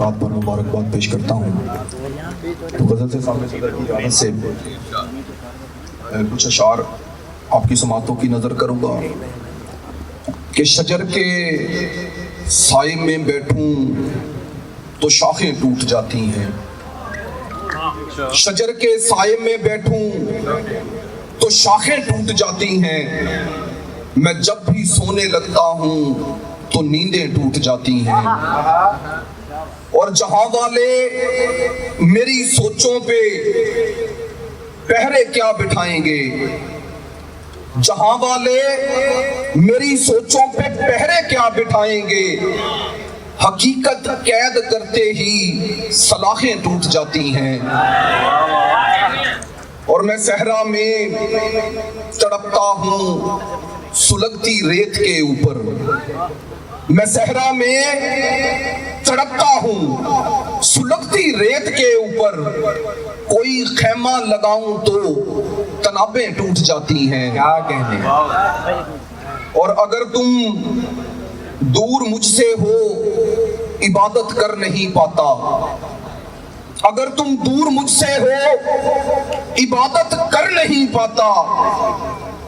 मुलाकात पर मुबारकबाद पेश करता हूँ। तो गज़ल से सामने सदर की इजाज़त से कुछ अशार आपकी समातों की नज़र करूँगा कि शजर के साए में बैठूं तो शाखें टूट जाती हैं, शजर के साए में बैठूं तो शाखें टूट जाती हैं, मैं जब भी सोने लगता हूं तो नींदें टूट जाती हैं। और जहां वाले मेरी सोचों पे पहरे क्या बिठाएंगे, जहां वाले मेरी सोचों पे पहरे क्या बिठाएंगे, हकीकत कैद करते ही सलाखें टूट जाती हैं। और मैं सहरा में तड़पता हूँ सुलगती रेत के ऊपर, मैं सहरा में तड़पता हूँ सुलगती रेत के ऊपर, कोई खैमा लगाऊं तो तनाबें टूट जाती हैं। क्या कहने। और अगर तुम दूर मुझसे हो इबादत कर नहीं पाता, अगर तुम दूर मुझसे हो इबादत कर नहीं पाता,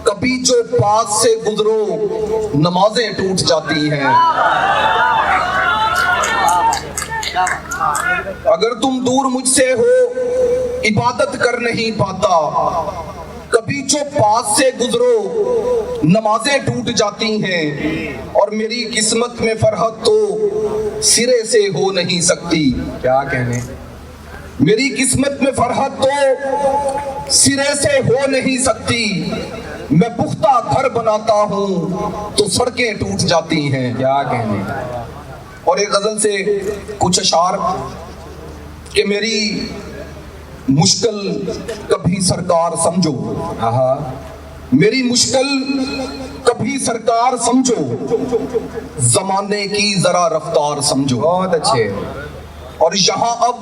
कभी जो पास से गुजरो नमाजें टूट जाती हैं। अगर तुम दूर मुझसे हो इबादत कर नहीं पाता, कभी जो पास से गुजरो नमाजें टूट जाती हैं। और मेरी किस्मत में फरहत तो सिरे से हो नहीं सकती। क्या कहने। मेरी किस्मत में फरहत तो सिरे से हो नहीं सकती, मैं पुख्ता घर बनाता हूँ तो सड़कें टूट जाती हैं। क्या कहने। और एक गजल से कुछ अशार कि मेरी मुश्किल कभी सरकार समझो, मेरी मुश्किल कभी सरकार समझो, जमाने की जरा रफ्तार समझो। बहुत अच्छे। और यहाँ अब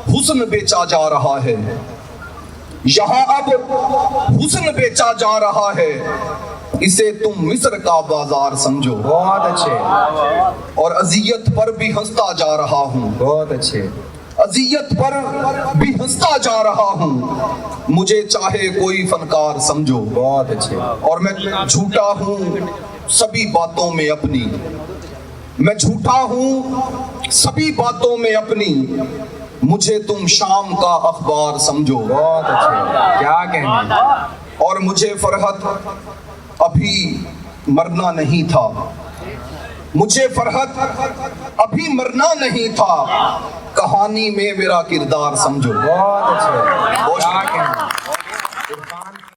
हुस्न बेचा जा रहा है, यहाँ अब हुस्न बेचा जा रहा है, इसे तुम मिस्र का बाजार समझो। बहुत अच्छे। और अजियत पर भी हंसता जा रहा हूँ, बहुत अच्छे। अजियत पर भी हंसता जा रहा हूँ, मुझे चाहे कोई फनकार समझो। बहुत अच्छे। और मैं झूठा हूँ सभी बातों में अपनी, मैं झूठा हूँ सभी बातों में अपनी, मुझे तुम शाम का अखबार समझो। बहुत अच्छे। क्या कहने। और मुझे फरहत अभी मरना नहीं था, मुझे फरहत अभी मरना नहीं था, कहानी में मेरा किरदार समझो। बहुत अच्छे। क्या कहने।